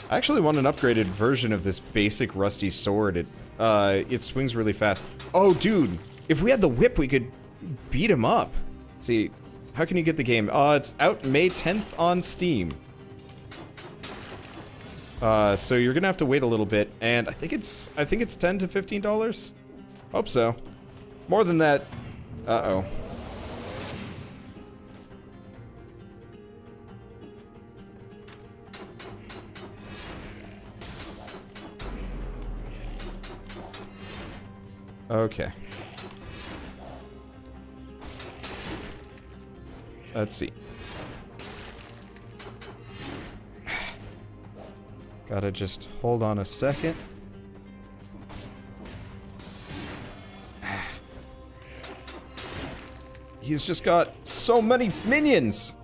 I actually want an upgraded version of this basic rusty sword. It swings really fast. Oh, dude, if we had the whip, we could beat him up. Let's see, how can you get the game? It's out May 10th on Steam. So you're gonna have to wait a little bit, and I think it's $10 to $15. Hope so. More than that. Uh-oh. Okay. Let's see. Gotta just hold on a second. He's just got so many minions!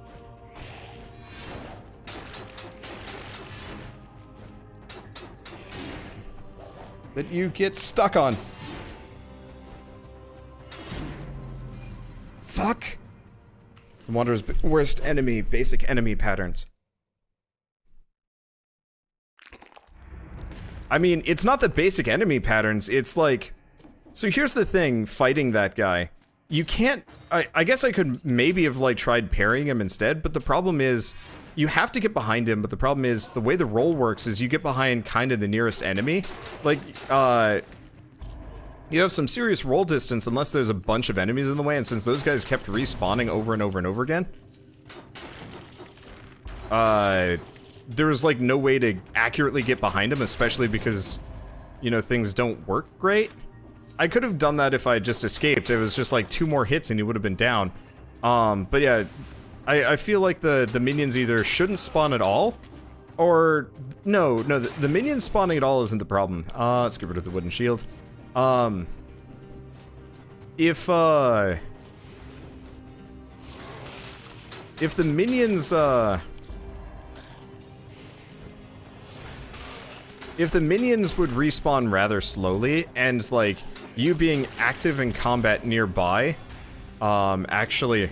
That you get stuck on. Fuck! The Wanderer's worst enemy, basic enemy patterns. I mean, it's not the basic enemy patterns, it's like... So here's the thing, fighting that guy. You can't... I guess I could maybe have, like, tried parrying him instead, but the problem is... You have to get behind him, but the problem is, the way the roll works is you get behind kind of the nearest enemy. Like, you have some serious roll distance unless there's a bunch of enemies in the way, and since those guys kept respawning over and over and over again... there was, like, no way to accurately get behind him, especially because, you know, things don't work great. I could have done that if I just escaped. It was just, like, 2 more hits and he would have been down. But yeah, I feel like the minions either shouldn't spawn at all, or... No, the minions spawning at all isn't the problem. Let's get rid of the wooden shield. If the minions, if the minions would respawn rather slowly, and, like, you being active in combat nearby, actually,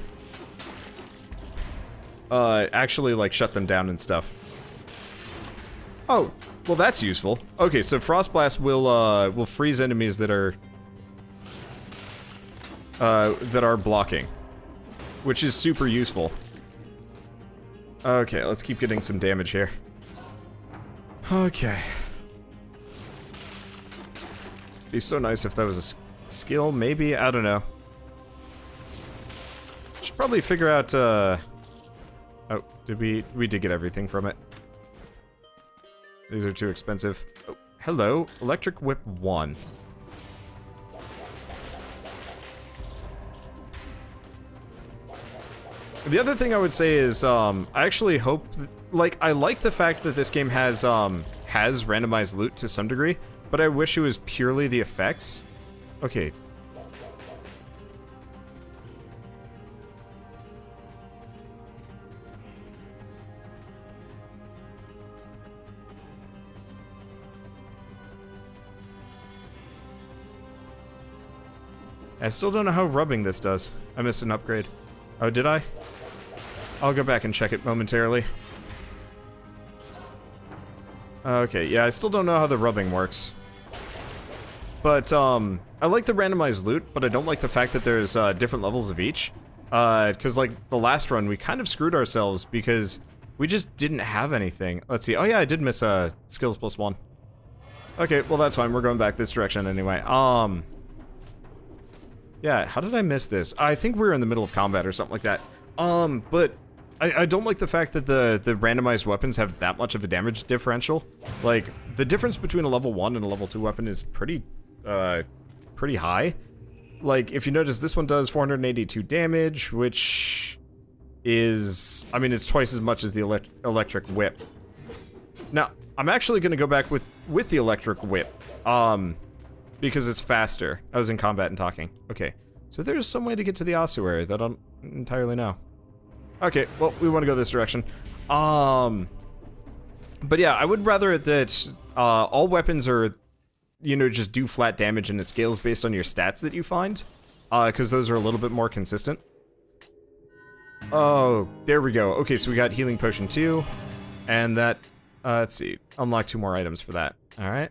like, shut them down and stuff. Oh, well, that's useful. Okay, so Frost Blast will freeze enemies that are blocking, which is super useful. Okay, let's keep getting some damage here. Okay. Be so nice if that was a skill, maybe? I don't know. Should probably figure out, oh, we did get everything from it. These are too expensive. Oh, hello, Electric Whip 1. The other thing I would say is, I actually hope, like, I like the fact that this game has randomized loot to some degree, but I wish it was purely the effects. Okay. I still don't know how rubbing this does. I missed an upgrade. Oh, did I? I'll go back and check it momentarily. Okay, yeah, I still don't know how the rubbing works. But, I like the randomized loot, but I don't like the fact that there's, different levels of each. Because, like, the last run, we kind of screwed ourselves because we just didn't have anything. Let's see. Oh, yeah, I did miss, skills +1. Okay, well, that's fine. We're going back this direction anyway. Yeah, how did I miss this? I think we were in the middle of combat or something like that. But I don't like the fact that the randomized weapons have that much of a damage differential. Like, the difference between a level 1 and a level 2 weapon is pretty high. Like, if you notice, this one does 482 damage, which is... I mean, it's twice as much as the electric whip. Now, I'm actually gonna go back with the electric whip. Because it's faster. I was in combat and talking. Okay, so there's some way to get to the ossuary that I don't entirely know. Okay, well, we want to go this direction. But yeah, I would rather that all weapons are, you know, just do flat damage and it scales based on your stats that you find. Because those are a little bit more consistent. Oh, there we go. Okay, so we got Healing Potion 2. And that, let's see. unlock 2 more items for that. Alright.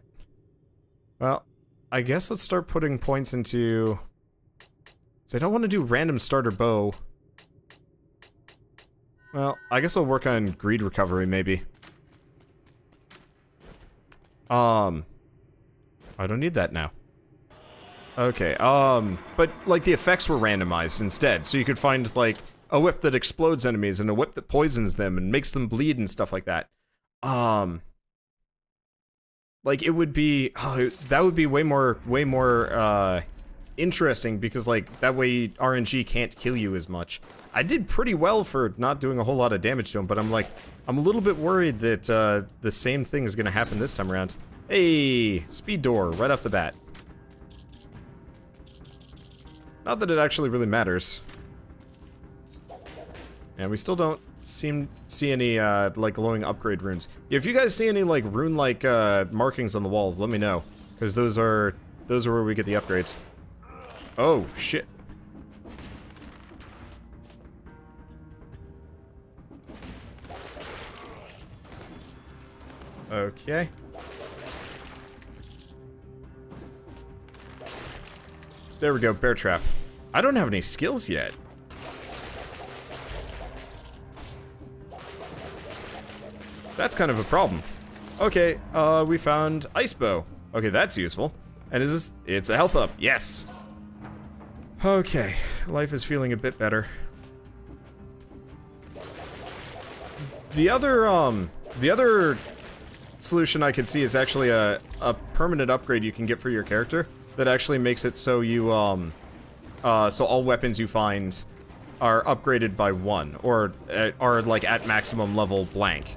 Well, I guess let's start putting points into... So I don't want to do random starter bow. Well, I guess I'll work on greed recovery, maybe. I don't need that now. Okay, but, like, the effects were randomized instead, so you could find, like, a whip that explodes enemies and a whip that poisons them and makes them bleed and stuff like that. Like, it would be... Oh, that would be way more, interesting, because, like, that way RNG can't kill you as much. I did pretty well for not doing a whole lot of damage to him, but I'm a little bit worried that, the same thing is gonna happen this time around. Hey! Speed door, right off the bat. Not that it actually really matters. And we still don't see any, like, glowing upgrade runes. If you guys see any, like, rune-like, markings on the walls, let me know. Because those are where we get the upgrades. Oh, shit. Okay. There we go, bear trap. I don't have any skills yet. That's kind of a problem. Okay, we found ice bow. Okay, that's useful. And is this... It's a health up. Yes! Okay, life is feeling a bit better. The other solution I could see is actually a permanent upgrade you can get for your character that actually makes it so you, so all weapons you find are upgraded by 1, or are, like, at maximum level blank.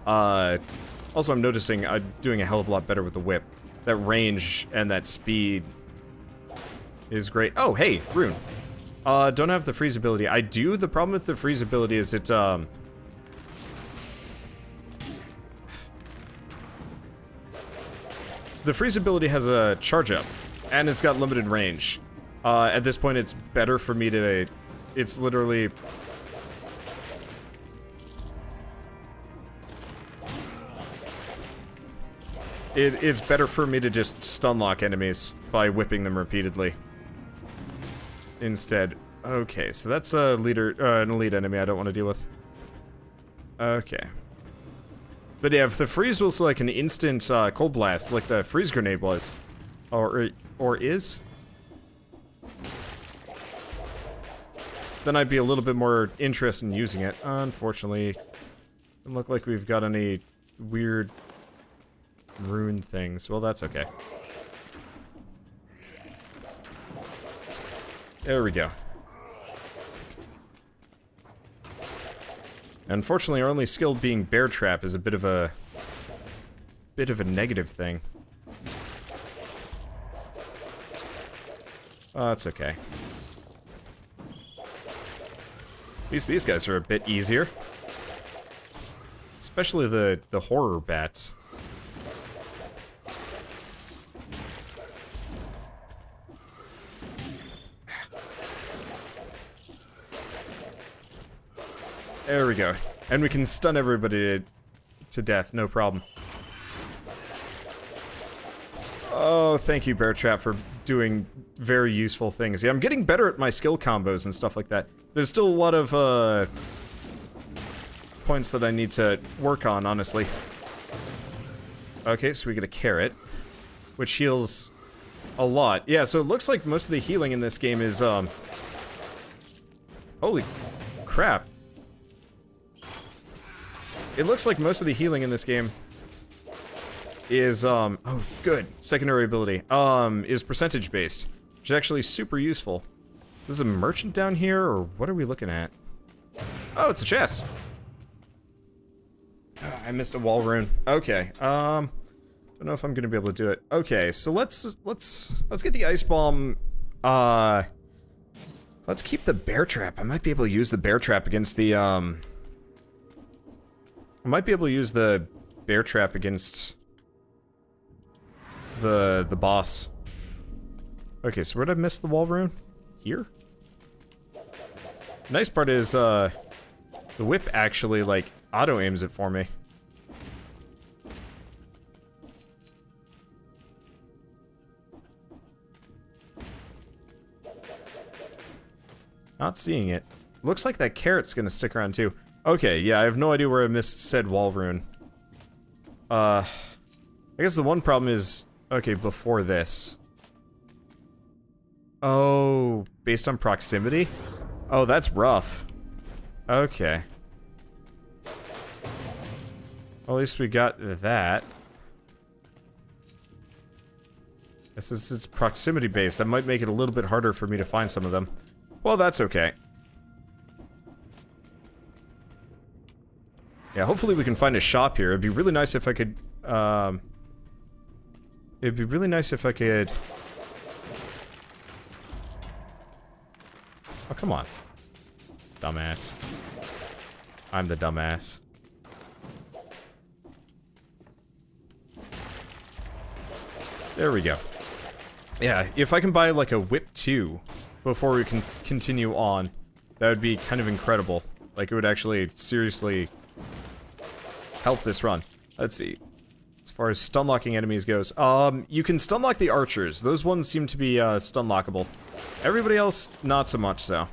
Also, I'm noticing I'm doing a hell of a lot better with the whip. That range and that speed is great. Oh, hey, rune. Don't have the freeze ability. I do. The problem with the freeze ability is it, the freeze ability has a charge up, and it's got limited range. At this point, it's better for me to... It's literally... It's better for me to just stun lock enemies by whipping them repeatedly. Instead. Okay, so that's a leader, an elite enemy I don't want to deal with. Okay. But yeah, if the freeze was like an instant cold blast, like the freeze grenade was, or is, then I'd be a little bit more interested in using it. Unfortunately, doesn't look like we've got any weird rune things. Well, that's okay. There we go. Unfortunately, our only skill being bear trap is a bit of a negative thing. Oh, that's okay. At least these guys are a bit easier. Especially the horror bats. There we go. And we can stun everybody to death, no problem. Oh, thank you, Bear Trap, for doing very useful things. Yeah, I'm getting better at my skill combos and stuff like that. There's still a lot of, points that I need to work on, honestly. Okay, so we get a carrot, which heals a lot. Yeah, so it looks like most of the healing in this game is, holy crap. It looks like most of the healing in this game is, oh, good. Secondary ability. Is percentage based, which is actually super useful. Is this a merchant down here, or what are we looking at? Oh, it's a chest. I missed a wall rune. Okay, don't know if I'm gonna be able to do it. Okay, so let's get the ice bomb. Let's keep the bear trap. I might be able to use the bear trap against the, I might be able to use the bear trap against the boss. Okay, so where'd I miss the wall rune? Here? The nice part is, the whip actually, like, auto-aims it for me. Not seeing it. Looks like that carrot's gonna stick around too. Okay, yeah, I have no idea where I missed said wall rune. I guess the one problem is... Okay, before this. Oh, based on proximity? Oh, that's rough. Okay. Well, at least we got that. Since it's proximity based, that might make it a little bit harder for me to find some of them. Well, that's okay. Yeah, hopefully we can find a shop here. It'd be really nice if I could, It'd be really nice if I could... Oh, come on. Dumbass. I'm the dumbass. There we go. Yeah, if I can buy, like, a whip 2 before we can continue on, that would be kind of incredible. Like, it would actually seriously help this run. Let's see. As far as stun-locking enemies goes, you can stun-lock the archers. Those ones seem to be, stun-lockable. Everybody else, not so much so.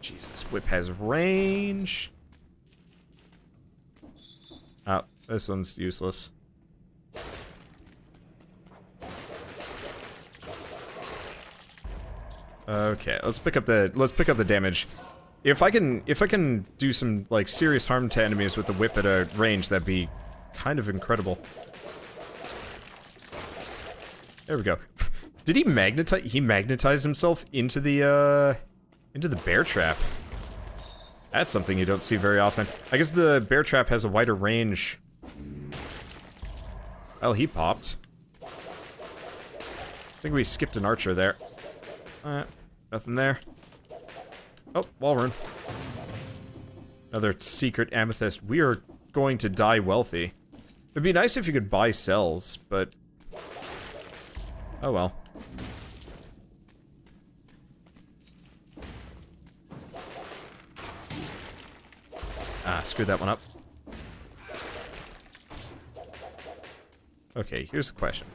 Jeez, this whip has range. Oh, this one's useless. Okay, let's pick up the damage. If I can do some like serious harm to enemies with the whip at a range, that'd be kind of incredible. There we go. Did he magnetize? He magnetized himself into the bear trap. That's something you don't see very often. I guess the bear trap has a wider range. Well, he popped. I think we skipped an archer there. Nothing there. Oh, wall rune. Another secret amethyst. We are going to die wealthy. It'd be nice if you could buy cells, but... Oh well. Ah, screwed that one up. Okay, here's the question.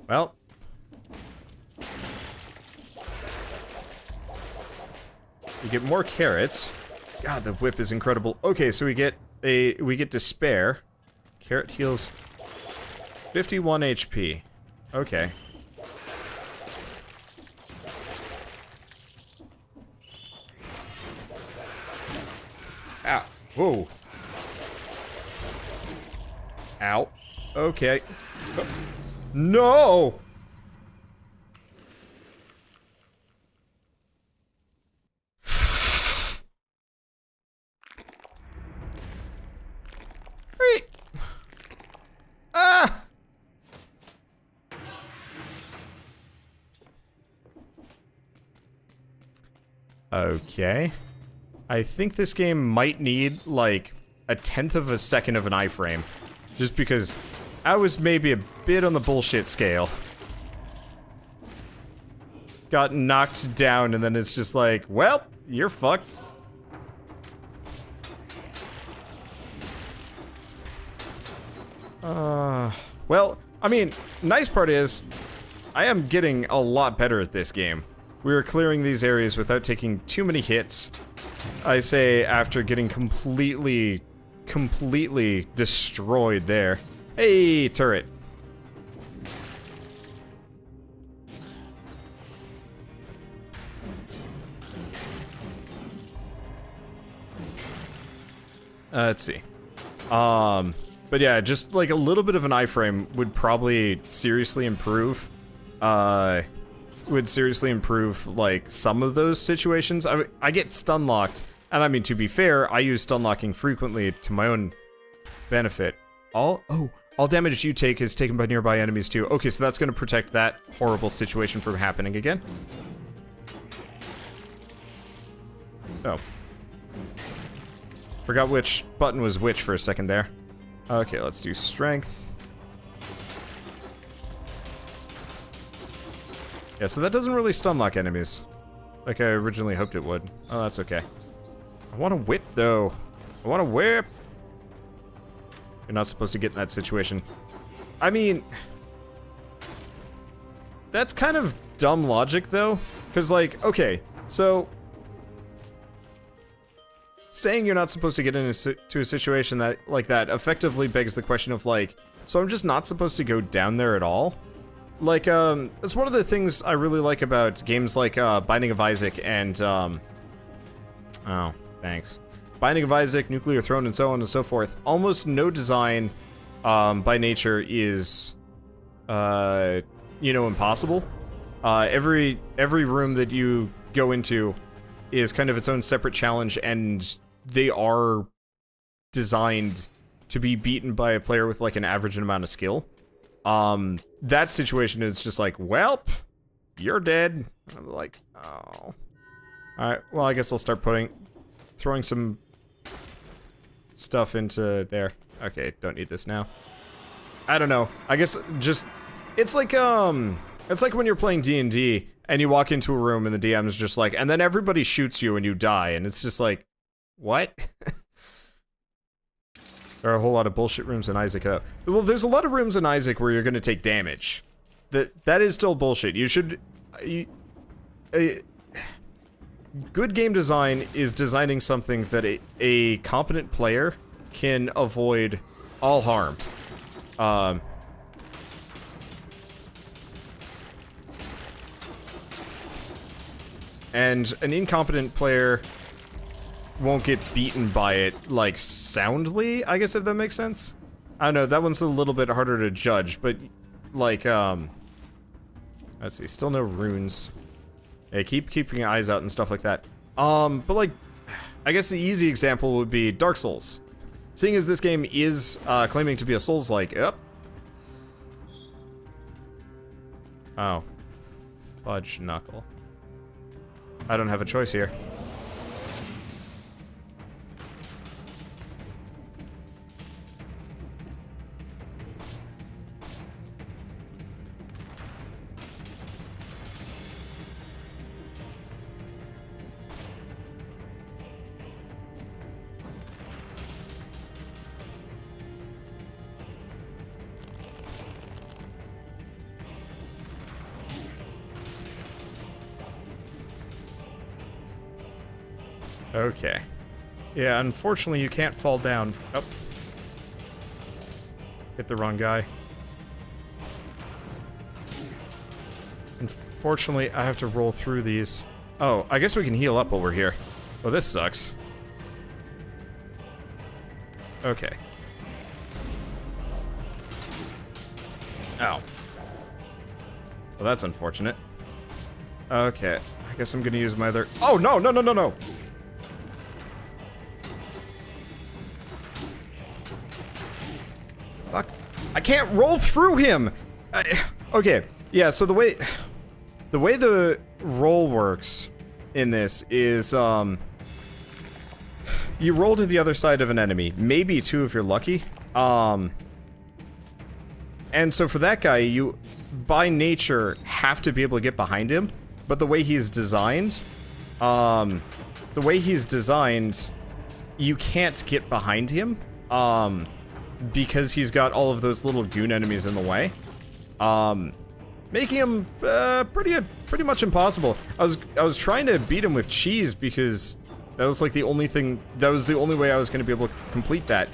Well. We get more carrots. God, the whip is incredible. Okay, so we get despair. Carrot heals 51 HP. Okay. Ow. Whoa. Ow. Okay. Oh. No! Ah! Okay. I think this game might need, like, 1/10 of a second of an iframe. Just because I was maybe a bit on the bullshit scale. Got knocked down and then it's just like, well, you're fucked. Well, I mean, nice part is, I am getting a lot better at this game. We are clearing these areas without taking too many hits. I say after getting completely destroyed there. Hey, turret. Let's see. But yeah, just like a little bit of an iframe would probably seriously improve. Would seriously improve like some of those situations. I get stun locked, and I mean, to be fair, I use stun locking frequently to my own benefit. All damage you take is taken by nearby enemies too. Okay, so that's gonna protect that horrible situation from happening again. Oh. Forgot which button was which for a second there. Okay, let's do strength. Yeah, so that doesn't really stun lock enemies, like I originally hoped it would. Oh, that's okay. I want a whip, though. I want a whip! You're not supposed to get in that situation. I mean... That's kind of dumb logic, though. Because, like, okay, so... saying you're not supposed to get into a situation that like that effectively begs the question of, like, so I'm just not supposed to go down there at all? Like, it's one of the things I really like about games like, Binding of Isaac and, oh, thanks. Binding of Isaac, Nuclear Throne, and so on and so forth. Almost no design, by nature is, you know, impossible. Every room that you go into is kind of its own separate challenge, and they are designed to be beaten by a player with, like, an average amount of skill. That situation is just like, welp, you're dead. And I'm like, oh. Alright, well, I guess I'll start throwing some stuff into there. Okay, don't need this now. I don't know. I guess just, it's like when you're playing D&D and you walk into a room and the DM's just like, and then everybody shoots you and you die, and it's just like, what? There are a whole lot of bullshit rooms in Isaac, though. Well, there's a lot of rooms in Isaac where you're gonna take damage. That is still bullshit. You should... good game design is designing something that a competent player can avoid all harm. And an incompetent player won't get beaten by it, like, soundly, I guess, if that makes sense. I don't know, that one's a little bit harder to judge, but, like, let's see, still no runes. Yeah, keep keeping eyes out and stuff like that. But, like, I guess the easy example would be Dark Souls. Seeing as this game is, claiming to be a Souls-like, yep. Oh. Fudge knuckle. I don't have a choice here. Okay. Yeah, unfortunately you can't fall down. Oh. Hit the wrong guy. Unfortunately, I have to roll through these. Oh, I guess we can heal up while we're here. Oh, this sucks. Okay. Ow. Well, that's unfortunate. Okay. I guess I'm gonna use my other... Oh, no, no, no, no, no! Fuck. I can't roll through him! Okay, yeah, so the way the roll works in this is, you roll to the other side of an enemy, maybe two if you're lucky, and so for that guy, you, by nature, have to be able to get behind him, but the way he's designed, you can't get behind him, because he's got all of those little goon enemies in the way, making him pretty much impossible. I was trying to beat him with cheese because that was like the only way I was going to be able to complete that.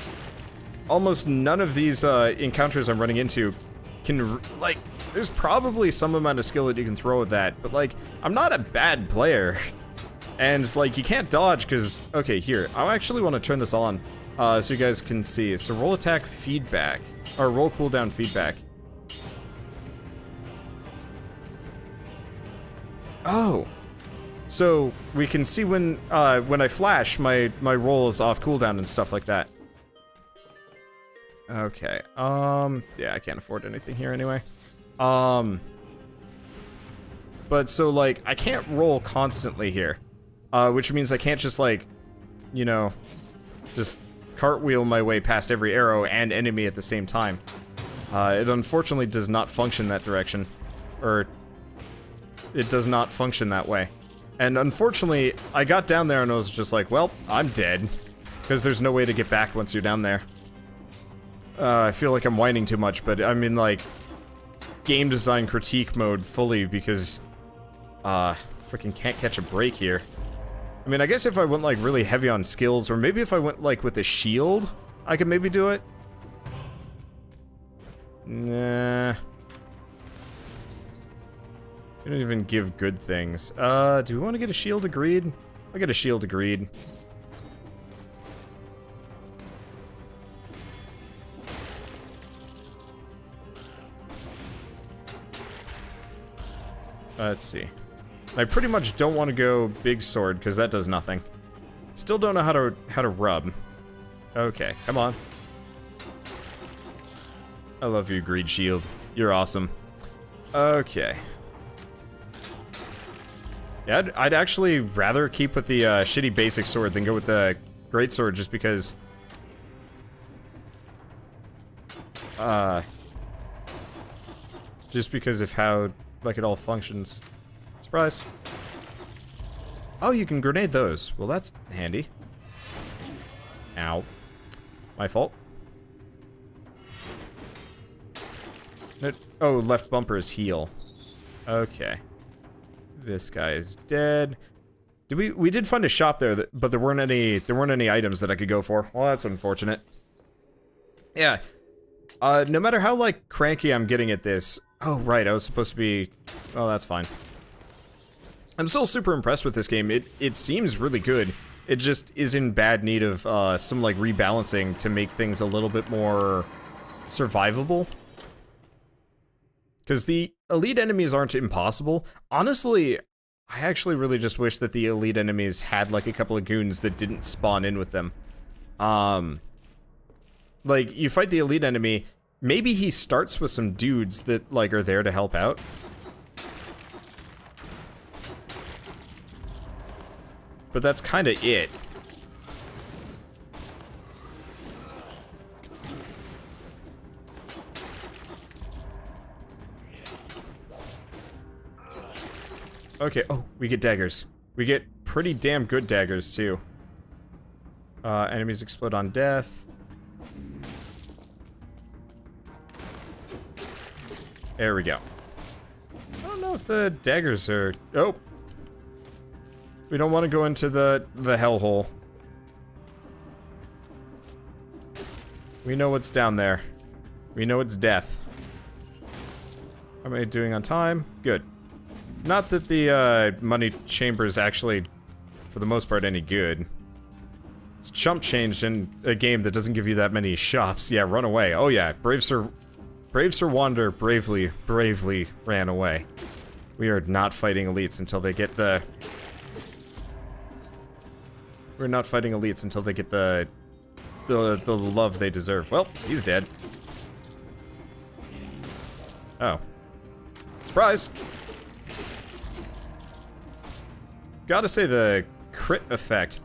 Almost none of these encounters I'm running into can, like, there's probably some amount of skill that you can throw at that, but like, I'm not a bad player, and like, you can't dodge because, okay, here, I actually want to turn this on. So you guys can see. So roll attack feedback, or roll cooldown feedback. Oh, so we can see when I flash, my roll is off cooldown and stuff like that. Okay. Yeah, I can't afford anything here anyway. But so like I can't roll constantly here, which means I can't just like, you know, just cartwheel my way past every arrow and enemy at the same time. It unfortunately does not function that direction, or it does not function that way. And unfortunately, I got down there and I was just like, well, I'm dead, because there's no way to get back once you're down there. I feel like I'm whining too much, but I mean, like, game design critique mode fully because, freaking can't catch a break here. I mean, I guess if I went, like, really heavy on skills, or maybe if I went, like, with a shield, I could maybe do it. Nah. They don't even give good things. Do we want to get a shield agreed? I'll get a shield agreed. Let's see. I pretty much don't want to go big sword because that does nothing. Still don't know how to rub. Okay, come on. I love you, Greed Shield. You're awesome. Okay. Yeah, I'd actually rather keep with the shitty basic sword than go with the great sword just because... just because of how, like, it all functions. Surprise. Oh, you can grenade those. Well, that's handy. Ow. My fault. Oh, left bumper is heal. Okay. This guy is dead. We did find a shop there, but there weren't any items that I could go for. Well, that's unfortunate. Yeah. No matter how, like, cranky I'm getting at this... Oh, right, I was supposed to be... Oh, that's fine. I'm still super impressed with this game. It seems really good. It just is in bad need of, some, like, rebalancing to make things a little bit more survivable. Because the elite enemies aren't impossible. Honestly, I actually really just wish that the elite enemies had, like, a couple of goons that didn't spawn in with them. Like, you fight the elite enemy, maybe he starts with some dudes that, like, are there to help out. But that's kind of it. Okay, oh, we get daggers. We get pretty damn good daggers, too. Enemies explode on death. There we go. I don't know if the daggers are... Oh! We don't want to go into the hellhole. We know what's down there. We know it's death. How am I doing on time? Good. Not that the money chamber is actually, for the most part, any good. It's chump changed in a game that doesn't give you that many shops. Yeah, run away. Oh yeah, Brave Sir Wander bravely ran away. We are not fighting elites until they get the... We're not fighting elites until they get the love they deserve. Well, he's dead. Oh. Surprise! Gotta say the crit effect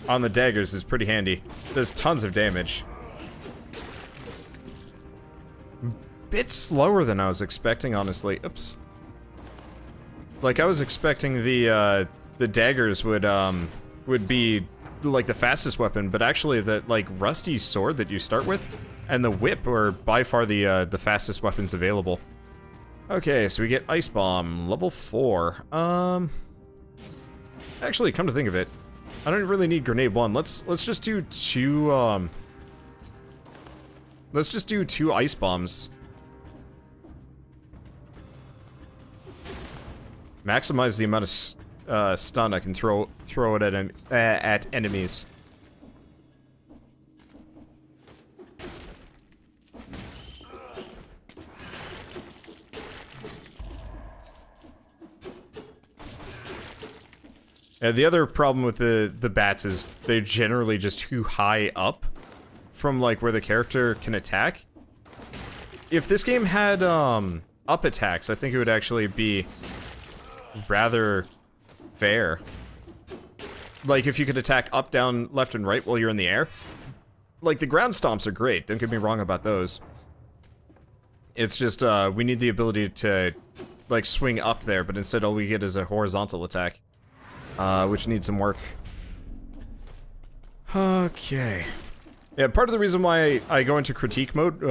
on the daggers is pretty handy. Does tons of damage. Bit slower than I was expecting, honestly. Oops. Like, I was expecting the daggers would be, like, the fastest weapon, but actually the, like, rusty sword that you start with and the whip are by far the fastest weapons available. Okay, so we get Ice Bomb, level 4. Actually, come to think of it, I don't really need Grenade 1. Let's just do two, let's just do 2 Ice Bombs. Maximize the amount of stun I can throw it at enemies. The other problem with the bats is they're generally just too high up from, like, where the character can attack. If this game had up attacks, I think it would actually be rather fair. Like, if you could attack up, down, left, and right while you're in the air. Like, the ground stomps are great, don't get me wrong about those. It's just, we need the ability to, like, swing up there, but instead all we get is a horizontal attack. Which needs some work. Okay. Yeah, part of the reason why I go into critique mode...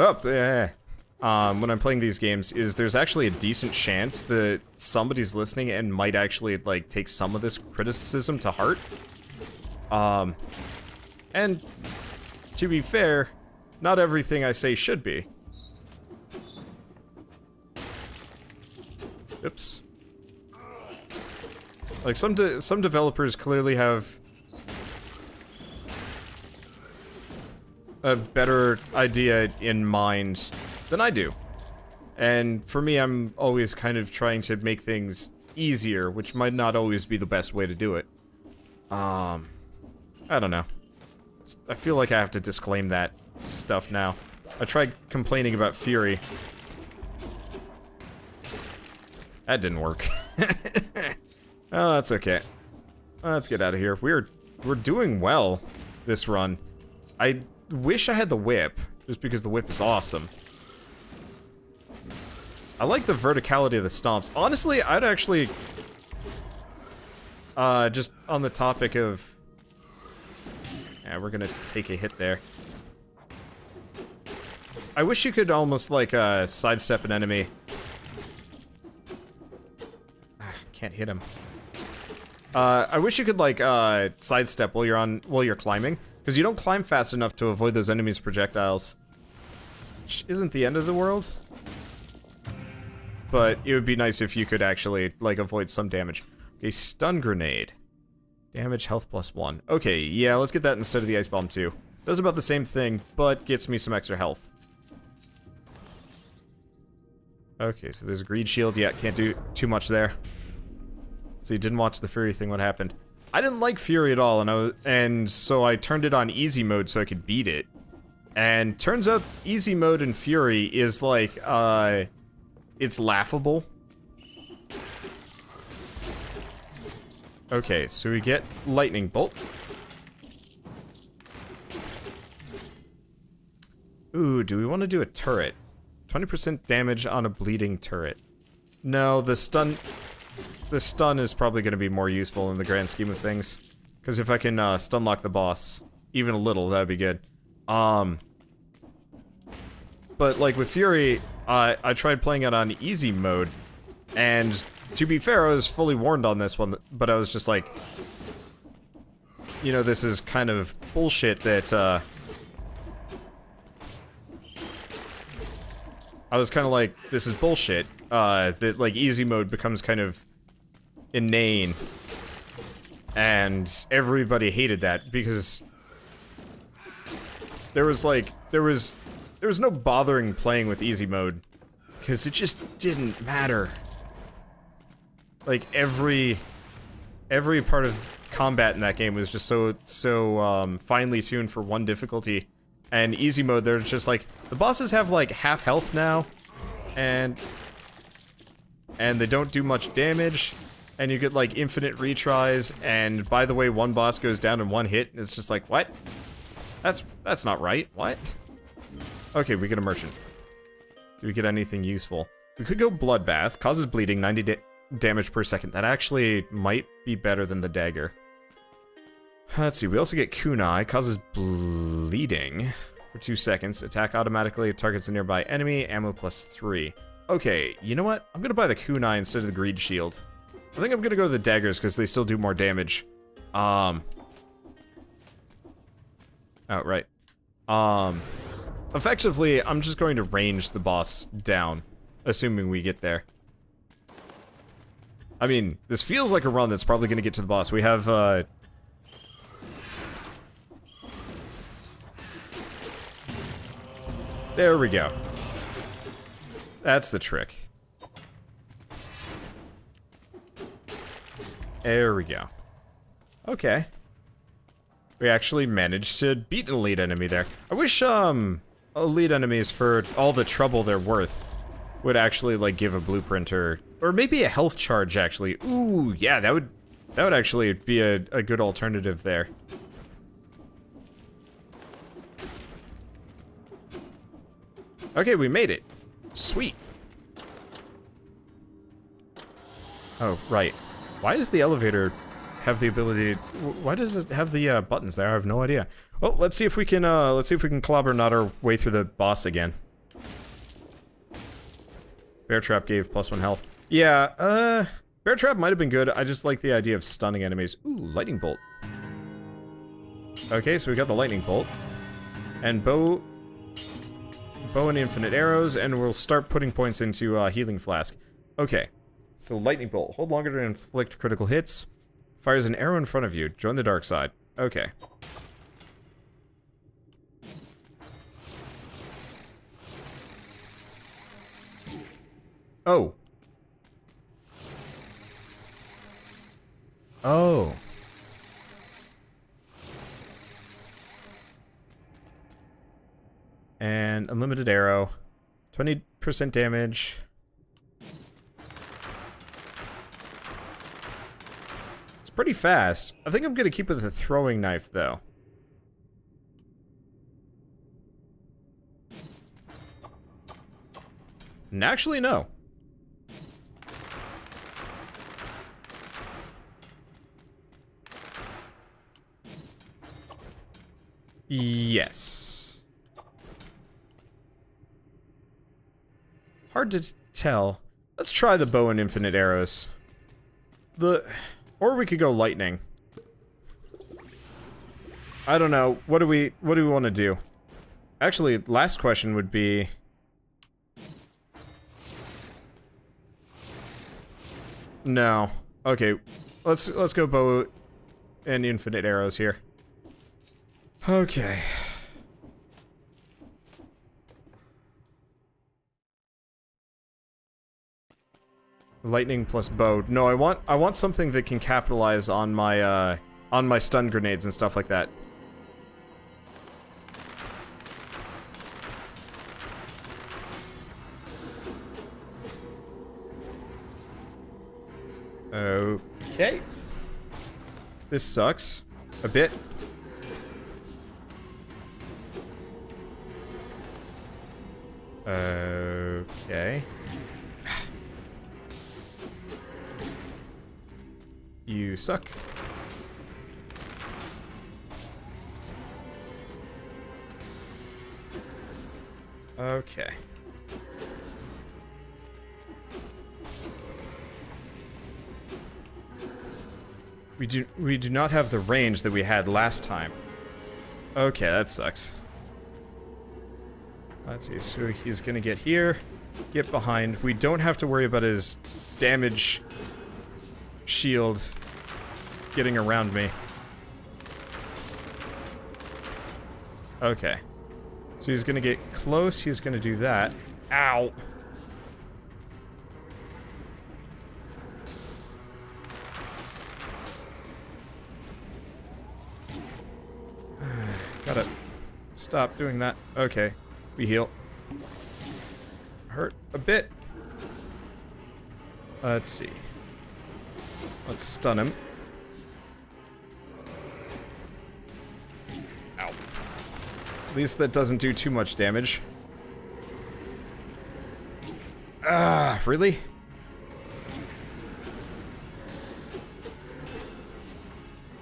when I'm playing these games is there's actually a decent chance that somebody's listening and might actually, like, take some of this criticism to heart. And to be fair, not everything I say should be. Oops. Like, some developers clearly have a better idea in mind than I do. And for me, I'm always kind of trying to make things easier, which might not always be the best way to do it. I don't know. I feel like I have to disclaim that stuff now. I tried complaining about Fury. That didn't work. Oh, that's okay. Let's get out of here. We're doing well this run. I wish I had the whip, just because the whip is awesome. I like the verticality of the stomps. Honestly, I'd actually... just on the topic of... Yeah, we're gonna take a hit there. I wish you could almost, like, sidestep an enemy. Can't hit him. I wish you could, like, sidestep while you're climbing. Because you don't climb fast enough to avoid those enemies' projectiles. Which isn't the end of the world. But it would be nice if you could actually, like, avoid some damage. Okay, stun grenade. Damage, health +1. Okay, yeah, let's get that instead of the ice bomb too. Does about the same thing, but gets me some extra health. Okay, so there's a greed shield. Yeah, can't do too much there. So you didn't watch the Fury thing, what happened? I didn't like Fury at all, and so I turned it on easy mode so I could beat it. And turns out easy mode in Fury is like, it's laughable. Okay, so we get lightning bolt. Ooh, do we want to do a turret? 20% damage on a bleeding turret. No, the stun is probably going to be more useful in the grand scheme of things. Because if I can stun lock the boss, even a little, that'd be good. But like with Fury, I tried playing it on easy mode, and to be fair, I was fully warned on this one, but I was just like, you know, this is kind of bullshit that, I was kind of like, this is bullshit, that, like, easy mode becomes kind of inane, and everybody hated that, because there was no bothering playing with easy mode, because it just didn't matter. Like, every part of combat in that game was just so finely tuned for one difficulty. And easy mode, there's just like, the bosses have like half health now, and they don't do much damage, and you get like infinite retries, and by the way, one boss goes down in one hit, and it's just like, what? That's not right, what? Okay, we get a merchant. Do we get anything useful? We could go bloodbath, causes bleeding, 90 damage per second. That actually might be better than the dagger. Let's see, we also get kunai, causes bleeding for 2 seconds. Attack automatically, targets a nearby enemy, ammo +3. Okay, you know what? I'm gonna buy the kunai instead of the greed shield. I think I'm gonna go to the daggers because they still do more damage. Oh, right. Effectively, I'm just going to range the boss down, assuming we get there. I mean, this feels like a run that's probably gonna get to the boss. We have, there we go. That's the trick. There we go. Okay. We actually managed to beat an elite enemy there. I wish, elite enemies, for all the trouble they're worth, would actually, like, give a blueprint or maybe a health charge, actually. Ooh, yeah, that would actually be a good alternative there. Okay, we made it. Sweet. Oh, right. Why does the elevator have the ability... Why does it have the buttons there? I have no idea. Well, let's see if we can clobber knot our way through the boss again. Bear Trap gave +1 health. Yeah, Bear Trap might have been good. I just like the idea of stunning enemies. Ooh, Lightning Bolt. Okay, so we got the Lightning Bolt. And bow and infinite arrows, and we'll start putting points into Healing Flask. Okay, so Lightning Bolt. Hold longer to inflict critical hits. Fires an arrow in front of you. Join the dark side. Okay. Oh. Oh. And unlimited arrow. 20% damage. It's pretty fast. I think I'm gonna keep with the throwing knife, though. And actually, no. Yes. Hard to tell. Let's try the bow and infinite arrows. Or we could go lightning. I don't know. What do we want to do? Actually, last question would be... No. Okay. Let's go bow and infinite arrows here. Okay. Lightning plus bow. No, I want something that can capitalize on my stun grenades and stuff like that. Okay. This sucks. A bit. Okay. You suck. Okay. We do not have the range that we had last time. Okay, that sucks. Let's see, so he's gonna get here, get behind. We don't have to worry about his damage shield getting around me. Okay. So he's gonna get close, he's gonna do that. Ow! Gotta stop doing that. Okay. We heal. Hurt a bit. Let's see. Let's stun him. Ow. At least that doesn't do too much damage. Ah, really?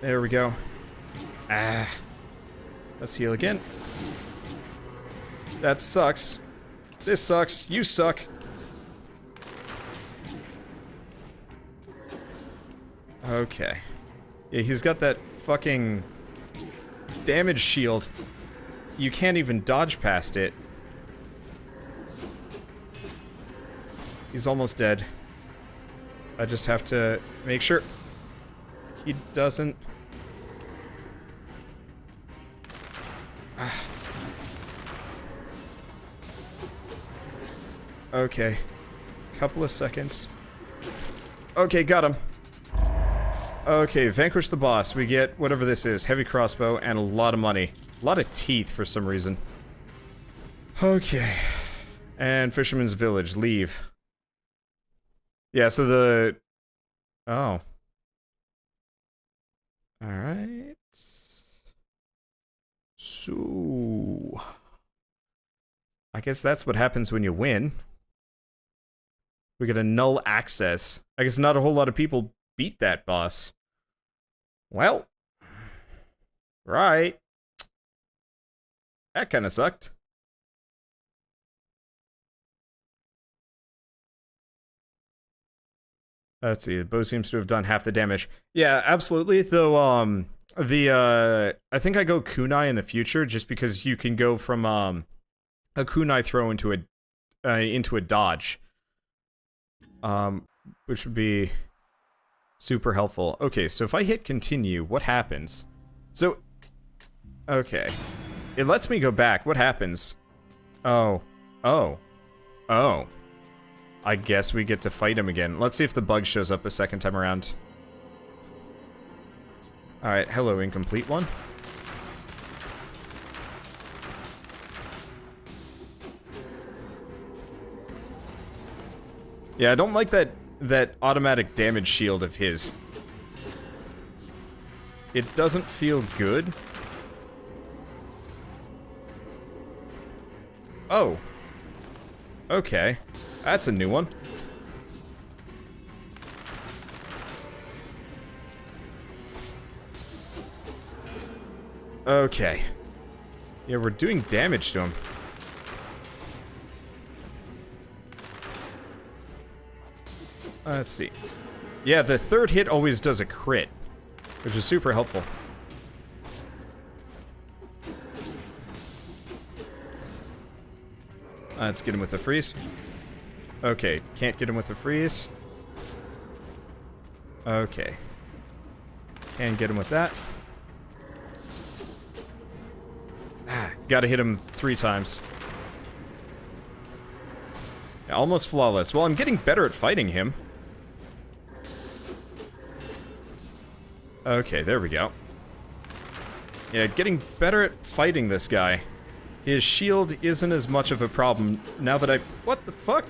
There we go. Ah. Let's heal again. That sucks. This sucks. You suck. Okay. Yeah, he's got that fucking damage shield. You can't even dodge past it. He's almost dead. I just have to make sure he doesn't... Okay. Couple of seconds. Okay, got him. Okay, vanquish the boss. We get whatever this is. Heavy crossbow and a lot of money. A lot of teeth for some reason. Okay. And Fisherman's Village. Leave. Yeah, so the... Oh. Alright. So... I guess that's what happens when you win. We get a null access. I guess not a whole lot of people beat that boss. Well. Right. That kinda sucked. Let's see, the bow seems to have done half the damage. Yeah, absolutely. Though, I think I go kunai in the future just because you can go from, a kunai throw into a dodge. Which would be super helpful. Okay, so if I hit continue, what happens? So, okay. It lets me go back. What happens? Oh. I guess we get to fight him again. Let's see if the bug shows up a second time around. Alright, hello, incomplete one. Yeah, I don't like that automatic damage shield of his. It doesn't feel good. Oh. Okay. That's a new one. Okay. Yeah, we're doing damage to him. Let's see. Yeah, the third hit always does a crit, which is super helpful. Let's get him with the freeze. Okay, can't get him with the freeze. Okay. Can get him with that. Ah, gotta hit him 3 times. Yeah, almost flawless. Well, I'm getting better at fighting him. Okay, there we go. Yeah, getting better at fighting this guy. His shield isn't as much of a problem now that I... What the fuck?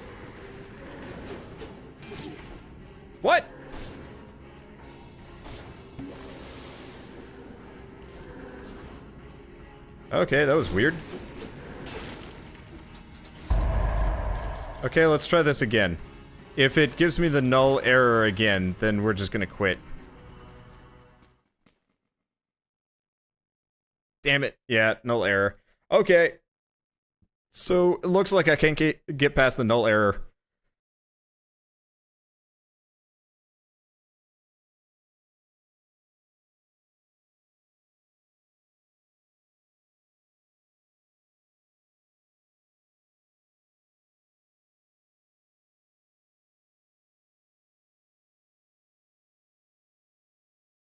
What? Okay, that was weird. Okay, let's try this again. If it gives me the null error again, then we're just gonna quit. Damn it. Yeah, null error. Okay. So, it looks like I can't get past the null error.